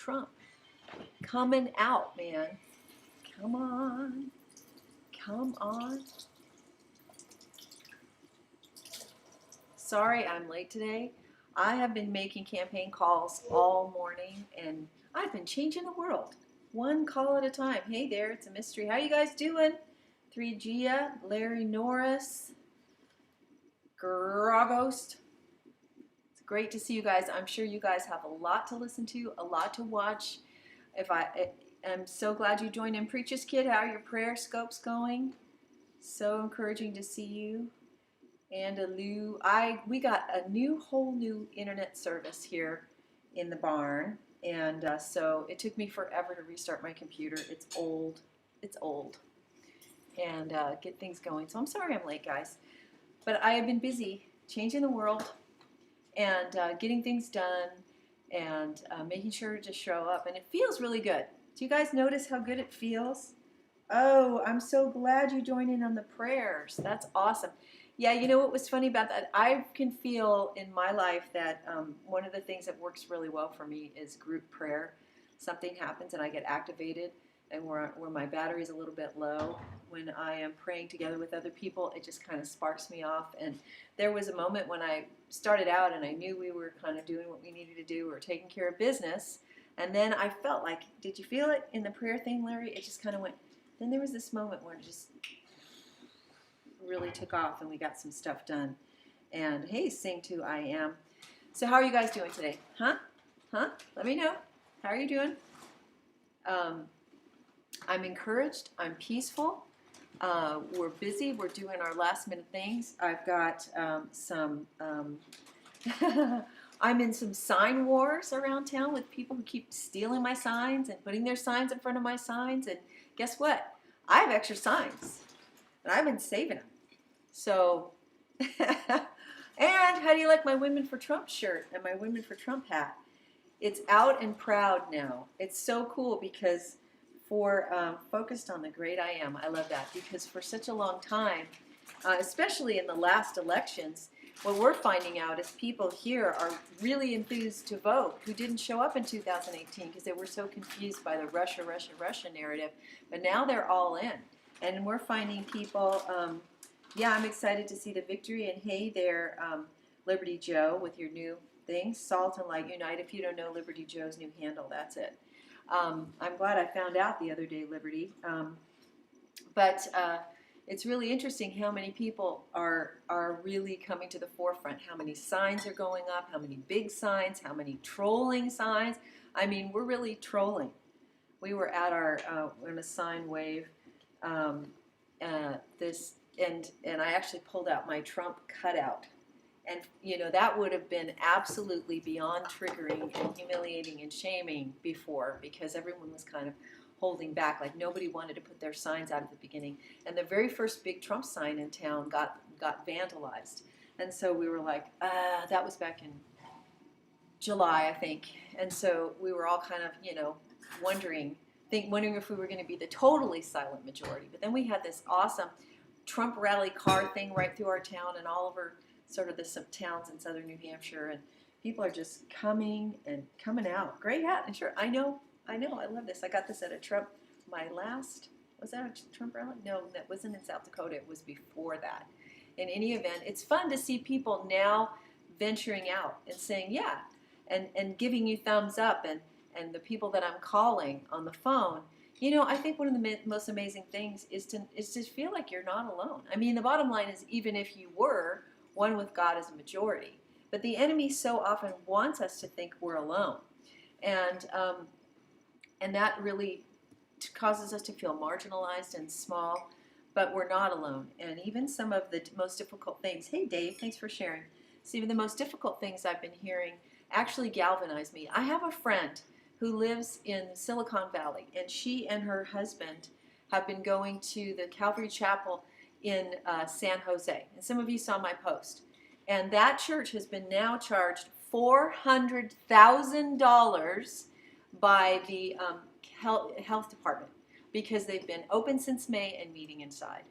Trump coming out, man. Come on. Come on. Sorry I'm late today. I have been making campaign calls all morning and I've been changing the world. One call at a time. Hey there, it's a mystery. How you guys doing? 3Gia, Larry Norris, Grogost. It's great to see you guys. I'm sure you guys have a lot to listen to, a lot to watch. I'm so glad you joined in. Preacher's Kid, how are your prayer scopes going? So encouraging to see you. And we got a whole new internet service here in the barn, and so it took me forever to restart my computer. It's old, and get things going. So I'm sorry I'm late, guys, but I have been busy changing the world and getting things done and making sure to show up, and it feels really good. Do you guys notice how good it feels? Oh, I'm so glad you joined in on the prayers. That's awesome. Yeah, you know what was funny about that? I can feel in my life that one of the things that works really well for me is group prayer. Something happens and I get activated, and where my battery's a little bit low, when I am praying together with other people, it just kind of sparks me off. And there was a moment when I started out and I knew we were kind of doing what we needed to do, we were taking care of business, and then I felt like, did you feel it in the prayer thing, Larry? It just kind of went. Then there was this moment where it just really took off and we got some stuff done. And hey, sing to I am. So how are you guys doing today? Huh? Let me know. How are you doing? I'm encouraged. I'm peaceful. We're busy. We're doing our last minute things. I've got I'm in some sign wars around town with people who keep stealing my signs and putting their signs in front of my signs. And guess what? I have extra signs, and I've been saving them. So, and how do you like my Women for Trump shirt and my Women for Trump hat? It's out and proud now. It's so cool because focused on the great I am. I love that because for such a long time, especially in the last elections, what we're finding out is people here are really enthused to vote who didn't show up in 2018 because they were so confused by the Russia narrative. But now they're all in. And we're finding people, yeah, I'm excited to see the victory. And hey there, Liberty Joe, with your new thing, Salt and Light Unite. If you don't know Liberty Joe's new handle, that's it. I'm glad I found out the other day, Liberty. But it's really interesting how many people are really coming to the forefront, how many signs are going up, how many big signs, how many trolling signs. I mean, we're really trolling. We were at in a sign wave, and I actually pulled out my Trump cutout. And, you know, that would have been absolutely beyond triggering and humiliating and shaming before because everyone was kind of holding back. Like nobody wanted to put their signs out at the beginning. And the very first big Trump sign in town got vandalized. And so we were like, that was back in July, I think. And so we were all kind of, you know, wondering if we were going to be the totally silent majority. But then we had this awesome Trump rally car thing right through our town and all over sort of the towns in southern New Hampshire, and people are just coming out. Great hat, and sure, I know, I love this. I got this at a Trump, was that a Trump rally? No, that wasn't in South Dakota, it was before that. In any event, it's fun to see people now venturing out and saying, yeah, and giving you thumbs up, and the people that I'm calling on the phone. You know, I think one of the most amazing things is to feel like you're not alone. I mean, the bottom line is even if you were, one with God is a majority. But the enemy so often wants us to think we're alone. And that really causes us to feel marginalized and small, but we're not alone. And even some of the most difficult things, hey Dave, thanks for sharing. So even the most difficult things I've been hearing actually galvanize me. I have a friend who lives in Silicon Valley, and she and her husband have been going to the Calvary Chapel in San Jose. And some of you saw my post. And that church has been now charged $400,000 by the health department because they've been open since May and meeting inside.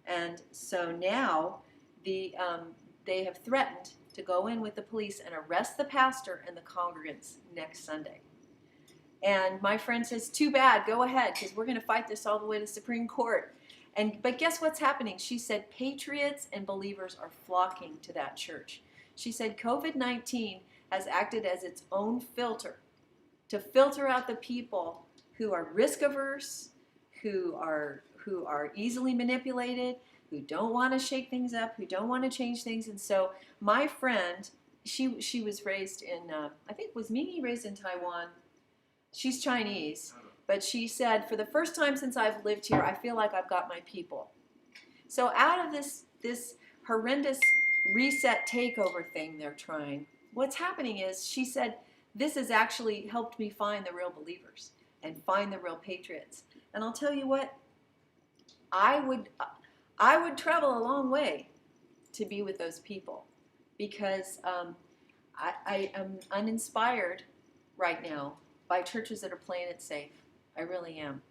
And so now they have threatened to go in with the police and arrest the pastor and the congregants next Sunday. And my friend says, too bad, go ahead, because we're going to fight this all the way to Supreme Court. But guess what's happening? She said patriots and believers are flocking to that church. She said COVID-19 has acted as its own filter to filter out the people who are risk averse, who are easily manipulated, who don't want to shake things up, who don't want to change things. And so my friend, she was raised in, I think, was Mimi raised in Taiwan? She's Chinese. But she said, for the first time since I've lived here, I feel like I've got my people. So out of this horrendous reset takeover thing they're trying, what's happening is, she said, this has actually helped me find the real believers and find the real patriots. And I'll tell you what, I would travel a long way to be with those people, because I am uninspired right now by churches that are playing it safe. I really am.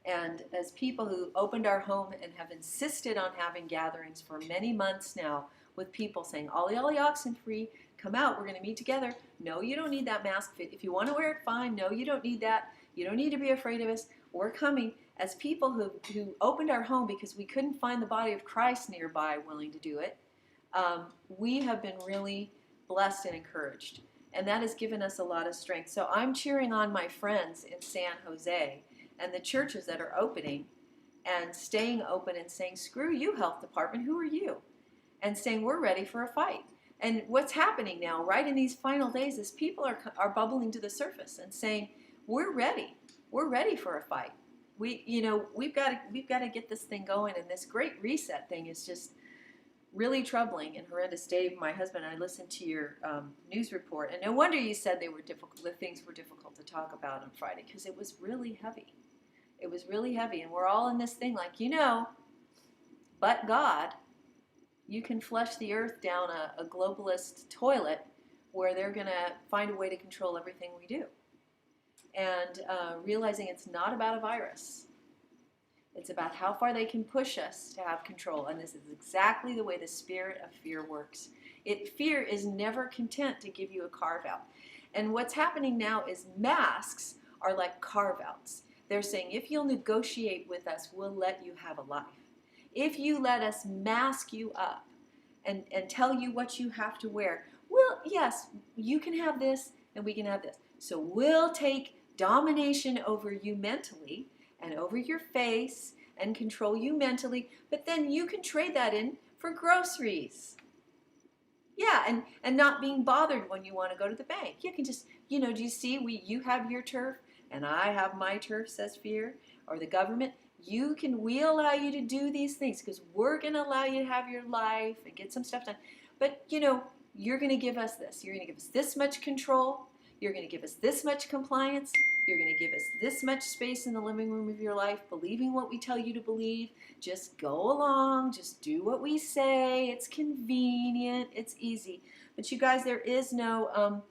And as people who opened our home and have insisted on having gatherings for many months now, with people saying, Ollie, Ollie, Oxenfree, come out, we're going to meet together. No, you don't need that mask fit. If you want to wear it, fine. No, you don't need that. You don't need to be afraid of us. We're coming. As people who opened our home because we couldn't find the body of Christ nearby willing to do it, we have been really blessed and encouraged. And that has given us a lot of strength. So I'm cheering on my friends in San Jose and the churches that are opening and staying open and saying, screw you, health department, who are you? And saying, we're ready for a fight. And what's happening now, right in these final days, is people are bubbling to the surface and saying, we're ready. We're ready for a fight. We've got to get this thing going. And this great reset thing is just really troubling and horrendous. Dave, my husband, and I listened to your news report, and no wonder you said they were difficult. The things were difficult to talk about on Friday, because it was really heavy. It was really heavy, and we're all in this thing like, but God, you can flush the earth down a globalist toilet where they're going to find a way to control everything we do, and realizing it's not about a virus. It's about how far they can push us to have control. And this is exactly the way the spirit of fear works. Fear is never content to give you a carve-out. And what's happening now is masks are like carve-outs. They're saying, if you'll negotiate with us, we'll let you have a life. If you let us mask you up and tell you what you have to wear, well, yes, you can have this and we can have this. So we'll take domination over you mentally and over your face and control you mentally, but then you can trade that in for groceries. Yeah, and not being bothered when you want to go to the bank. You can just, do you see, you have your turf and I have my turf, says fear, or the government. We allow you to do these things because we're going to allow you to have your life and get some stuff done. But, you're going to give us this. You're going to give us this much control. You're going to give us this much compliance. You're going to give us this much space in the living room of your life, believing what we tell you to believe. Just go along. Just do what we say. It's convenient. It's easy. But you guys, there is no,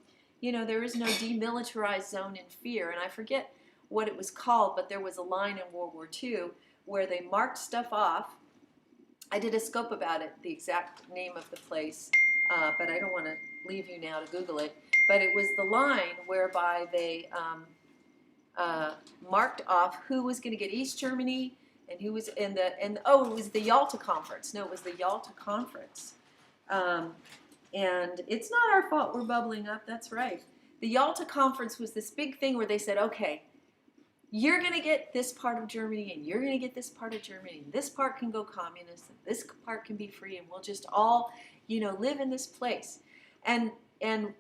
there is no demilitarized zone in fear. And I forget what it was called, but there was a line in World War II where they marked stuff off. I did a scope about it, the exact name of the place, but I don't want to leave you now to Google it. But it was the line whereby they marked off who was going to get East Germany and who was it was the Yalta Conference. No, it was the Yalta Conference. And it's not our fault we're bubbling up, that's right. The Yalta Conference was this big thing where they said, okay, you're going to get this part of Germany and you're going to get this part of Germany and this part can go communist and this part can be free and we'll just all, live in this place. And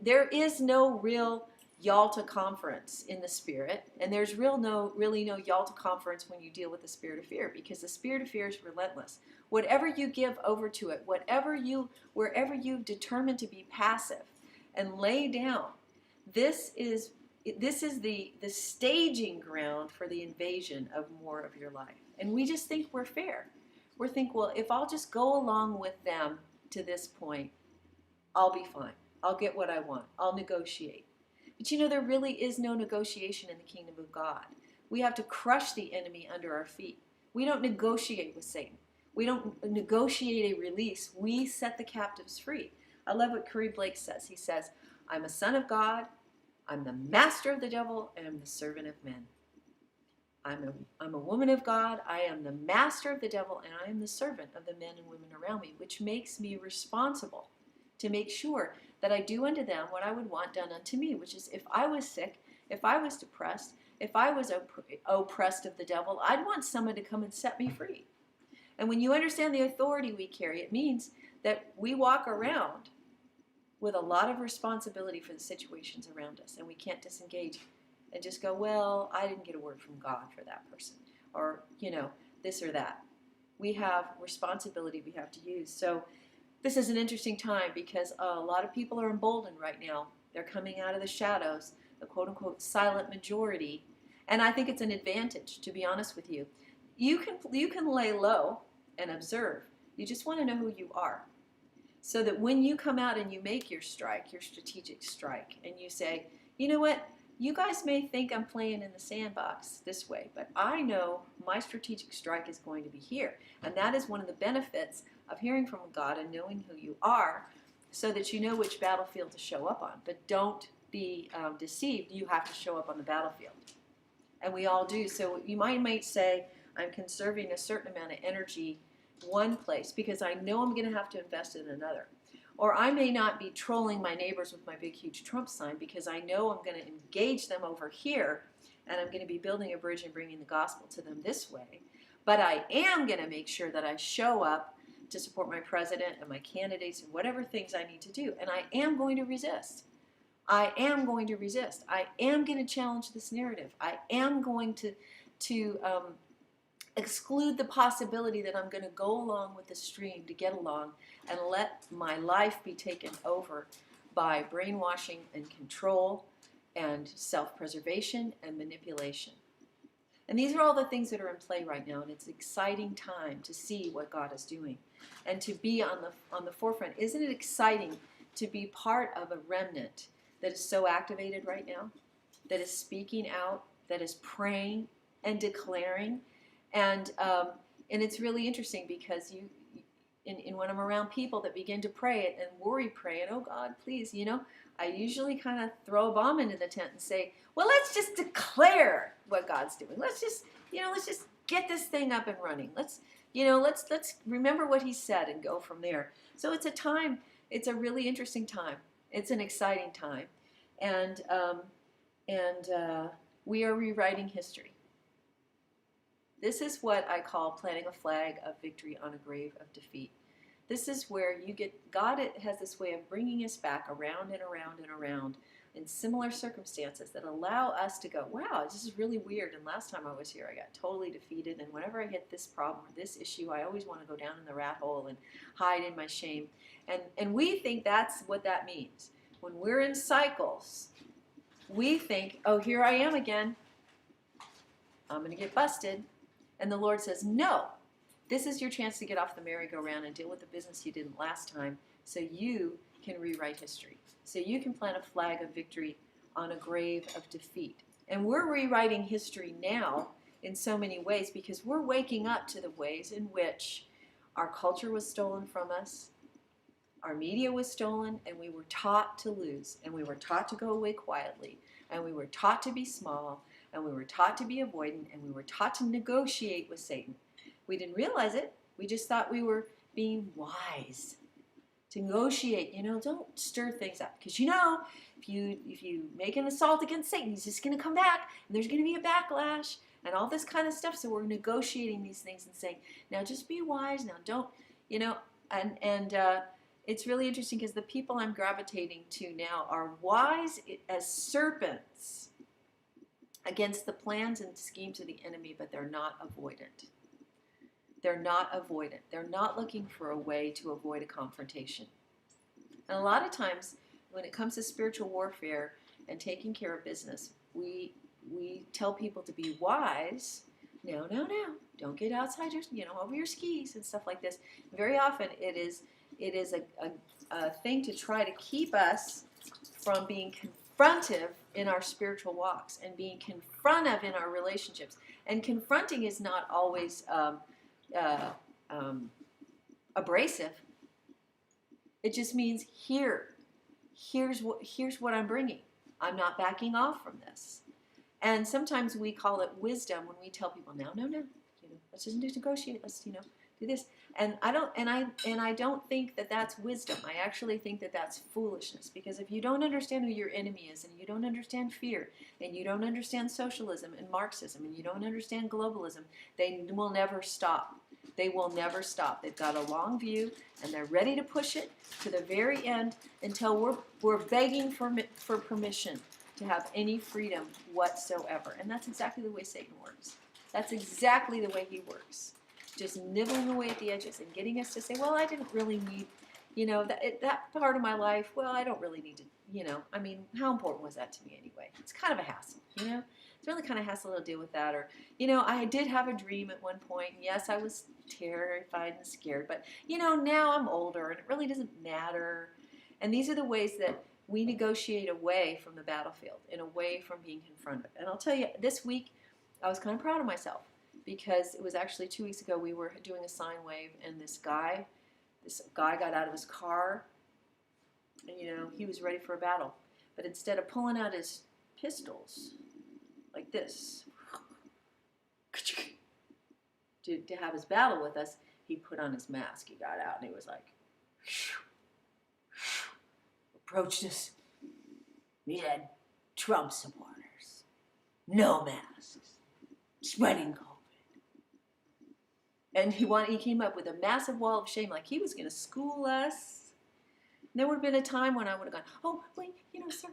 there is no real Yalta Conference in the spirit, and there's really no Yalta Conference when you deal with the spirit of fear, because the spirit of fear is relentless. Whatever you give over to it, wherever you've determined to be passive and lay down, this is the staging ground for the invasion of more of your life. And we just think we're fair. We think, well, if I'll just go along with them to this point, I'll be fine. I'll get what I want. I'll negotiate. But there really is no negotiation in the kingdom of God. We have to crush the enemy under our feet. We don't negotiate with Satan. We don't negotiate a release. We set the captives free. I love what Curry Blake says. He says, I'm a son of God. I'm the master of the devil and I'm the servant of men. I'm a woman of God. I am the master of the devil and I am the servant of the men and women around me, which makes me responsible to make sure that I do unto them what I would want done unto me, which is if I was sick, if I was depressed, if I was oppressed of the devil, I'd want someone to come and set me free. And when you understand the authority we carry, it means that we walk around with a lot of responsibility for the situations around us, and we can't disengage and just go, well, I didn't get a word from God for that person, or, this or that. We have responsibility we have to use. So this is an interesting time because a lot of people are emboldened right now. They're coming out of the shadows, the quote-unquote silent majority, and I think it's an advantage, to be honest with you. You can lay low and observe. You just want to know who you are. So that when you come out and you make your strike, your strategic strike, and you say, you know what, you guys may think I'm playing in the sandbox this way, but I know my strategic strike is going to be here. And that is one of the benefits of hearing from God and knowing who you are so that you know which battlefield to show up on. But don't be deceived. You have to show up on the battlefield. And we all do. So you might say, I'm conserving a certain amount of energy one place because I know I'm going to have to invest in another. Or I may not be trolling my neighbors with my big huge Trump sign because I know I'm going to engage them over here and I'm going to be building a bridge and bringing the gospel to them this way. But I am going to make sure that I show up to support my president and my candidates and whatever things I need to do. And I am going to resist. I am going to resist. I am going to challenge this narrative. I am going to exclude the possibility that I'm going to go along with the stream to get along and let my life be taken over by brainwashing and control and self-preservation and manipulation. And these are all the things that are in play right now, and it's an exciting time to see what God is doing and to be on the forefront. Isn't it exciting to be part of a remnant that is so activated right now, that is speaking out, that is praying and declaring? And it's really interesting because when I'm around people that begin to pray and worry pray and, oh God, please, I usually kind of throw a bomb into the tent and say, well, let's just declare what God's doing. Let's just get this thing up and running. Let's remember what He said and go from there. So it's a really interesting time. It's an exciting time, and we are rewriting history. This is what I call planting a flag of victory on a grave of defeat. This is where God has this way of bringing us back around and around and around in similar circumstances that allow us to go, wow, this is really weird. And last time I was here, I got totally defeated. And whenever I hit this problem or this issue, I always want to go down in the rat hole and hide in my shame. And we think that's what that means. When we're in cycles, we think, oh, here I am again. I'm going to get busted. And the Lord says, no, this is your chance to get off the merry-go-round and deal with the business you didn't last time so you can rewrite history. So you can plant a flag of victory on a grave of defeat. And we're rewriting history now in so many ways because we're waking up to the ways in which our culture was stolen from us, our media was stolen, and we were taught to lose, and we were taught to go away quietly, and we were taught to be small, and we were taught to be avoidant, and we were taught to negotiate with Satan. We didn't realize it. We just thought we were being wise. To negotiate, don't stir things up. Because if you make an assault against Satan, he's just going to come back, and there's going to be a backlash, and all this kind of stuff. So we're negotiating these things and saying, now just be wise. Now don't, it's really interesting because the people I'm gravitating to now are wise as serpents against the plans and schemes of the enemy, but they're not avoidant. They're not avoidant. They're not looking for a way to avoid a confrontation. And a lot of times, when it comes to spiritual warfare and taking care of business, we tell people to be wise. No, don't get outside your, over your skis and stuff like this. Very often, it is a thing to try to keep us from being confrontive in our spiritual walks and being confrontive in our relationships. And confronting is not always abrasive. It just means here's what I'm bringing. I'm not backing off from this. And sometimes we call it wisdom when we tell people, no, no, no, let's just negotiate. Let's, do this. And I don't think that that's wisdom. I actually think that that's foolishness, because if you don't understand who your enemy is, and you don't understand fear, and you don't understand socialism and Marxism, and you don't understand globalism, they will never stop. They will never stop. They've got a long view, and they're ready to push it to the very end until we're begging for permission to have any freedom whatsoever. And that's exactly the way Satan works. That's exactly the way he works. Just nibbling away at the edges and getting us to say, well, I didn't really need, that part of my life, well, I don't really need to, how important was that to me anyway? It's kind of a hassle, It's really kind of hassle to deal with that. Or, I did have a dream at one point. Yes, I was terrified and scared, but, now I'm older and it really doesn't matter. And these are the ways that we negotiate away from the battlefield and away from being confronted. And I'll tell you, this week, I was kind of proud of myself, because it was actually 2 weeks ago we were doing a sine wave, and this guy got out of his car, and he was ready for a battle. But instead of pulling out his pistols like this to have his battle with us, he put on his mask. He got out and he was like, approached us. We had Trump supporters, no masks, spreading COVID. And he came up with a massive wall of shame, like he was going to school us. And there would have been a time when I would have gone, oh, wait, sir,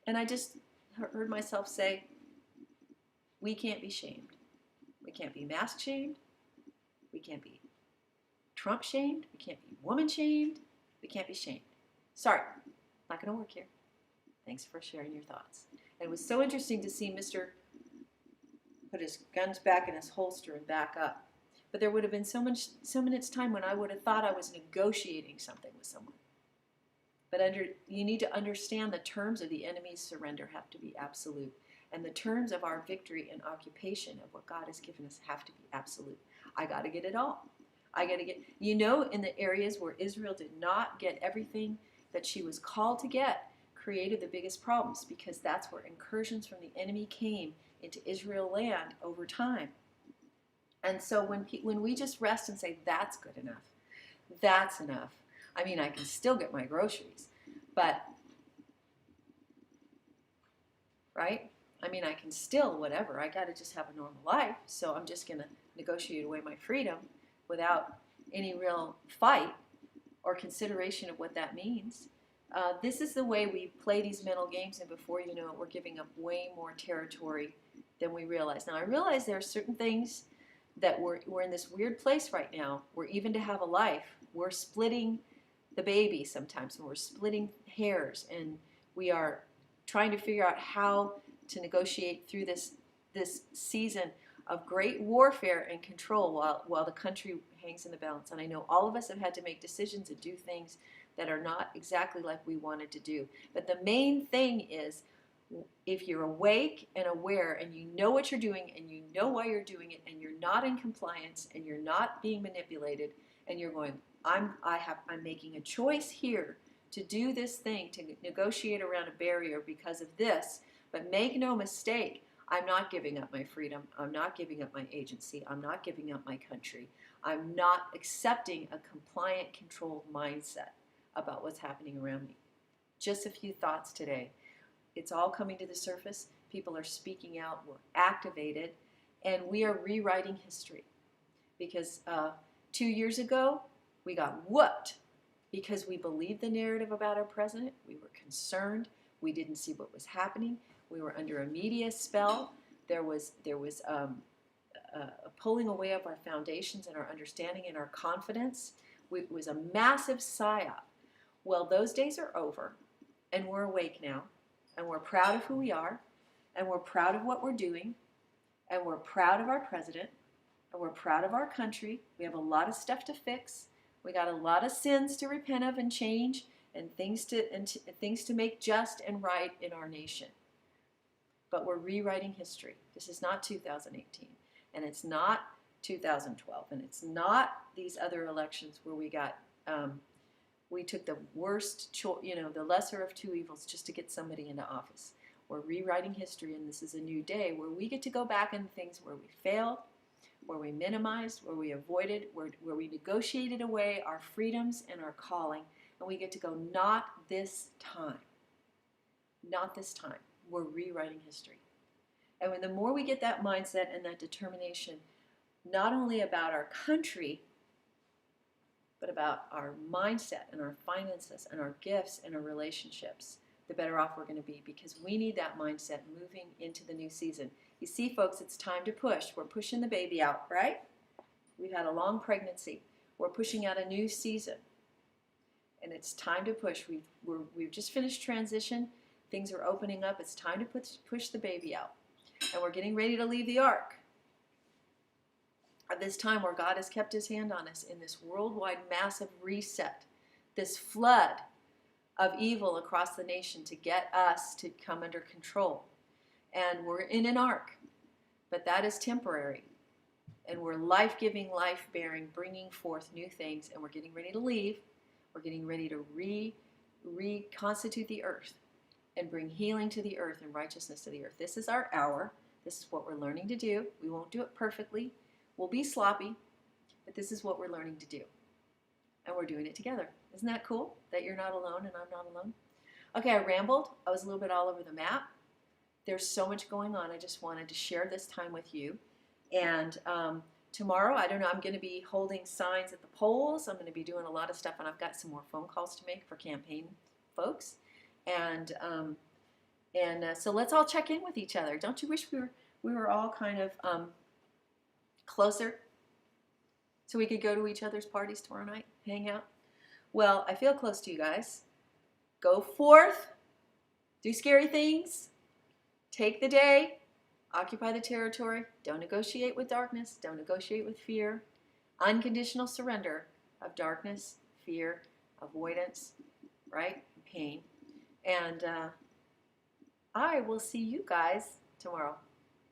And I just heard myself say, we can't be shamed. We can't be mask shamed. We can't be Trump shamed. We can't be woman shamed. We can't be shamed. Sorry, not going to work here. Thanks for sharing your thoughts. And it was so interesting to see Mr. put his guns back in his holster and back up. But there would have been so minutes time when I would have thought I was negotiating something with someone. But you need to understand the terms of the enemy's surrender have to be absolute. And the terms of our victory and occupation of what God has given us have to be absolute. I got to get it all. I got to get, in the areas where Israel did not get everything that she was called to get, created the biggest problems, because that's where incursions from the enemy came into Israel land over time. And so when we just rest and say, that's good enough, that's enough. I mean, I can still get my groceries, but, right? I mean, I can still, whatever. I got to just have a normal life, so I'm just going to negotiate away my freedom without any real fight or consideration of what that means. This is the way we play these mental games, and before you know it, we're giving up way more territory than we realize. Now, I realize there are certain things that we're in this weird place right now where even to have a life, we're splitting the baby sometimes, and we're splitting hairs, and we are trying to figure out how to negotiate through this season of great warfare and control while the country hangs in the balance. And I know all of us have had to make decisions and do things that are not exactly like we wanted to do. But the main thing is, if you're awake and aware and you know what you're doing and you know why you're doing it and you're not in compliance and you're not being manipulated and you're going, I'm making a choice here to do this thing, to negotiate around a barrier because of this, but make no mistake, I'm not giving up my freedom. I'm not giving up my agency. I'm not giving up my country. I'm not accepting a compliant, controlled mindset about what's happening around me. Just a few thoughts today. It's all coming to the surface. People are speaking out. We're activated. And we are rewriting history. Because 2 years ago, we got whooped because we believed the narrative about our president. We were concerned. We didn't see what was happening. We were under a media spell. There was a pulling away of our foundations and our understanding and our confidence. It was a massive psyop. Well, those days are over, and we're awake now, and we're proud of who we are, and we're proud of what we're doing, and we're proud of our president, and we're proud of our country. We have a lot of stuff to fix. We got a lot of sins to repent of and change, and things to make just and right in our nation. But we're rewriting history. This is not 2018, and it's not 2012, and it's not these other elections where we got We took the worst, the lesser of two evils just to get somebody into office. We're rewriting history, and this is a new day where we get to go back into things where we failed, where we minimized, where we avoided, where we negotiated away our freedoms and our calling, and we get to go, not this time. Not this time. We're rewriting history. And when the more we get that mindset and that determination, not only about our country, but about our mindset and our finances and our gifts and our relationships, the better off we're going to be, because we need that mindset moving into the new season. You see, folks, it's time to push. We're pushing the baby out, right? We've had a long pregnancy. We're pushing out a new season. And it's time to push. We've just finished transition. Things are opening up. It's time to push the baby out. And we're getting ready to leave the ark. At this time where God has kept his hand on us in this worldwide massive reset, this flood of evil across the nation to get us to come under control. And we're in an ark, but that is temporary. And we're life-giving, life-bearing, bringing forth new things, and we're getting ready to leave. We're getting ready to reconstitute the earth and bring healing to the earth and righteousness to the earth. This is our hour. This is what we're learning to do. We won't do it perfectly. We'll be sloppy, but this is what we're learning to do. And we're doing it together. Isn't that cool that you're not alone and I'm not alone? Okay, I rambled. I was a little bit all over the map. There's so much going on. I just wanted to share this time with you. And tomorrow, I don't know, I'm going to be holding signs at the polls. I'm going to be doing a lot of stuff, and I've got some more phone calls to make for campaign folks. And so let's all check in with each other. Don't you wish we were all kind of closer so we could go to each other's parties tomorrow night, hang out? Well, I feel close to you guys. Go forth, do scary things, take the day, occupy the territory, don't negotiate with darkness, don't negotiate with fear, unconditional surrender of darkness, fear, avoidance, right, pain. And I will see you guys tomorrow.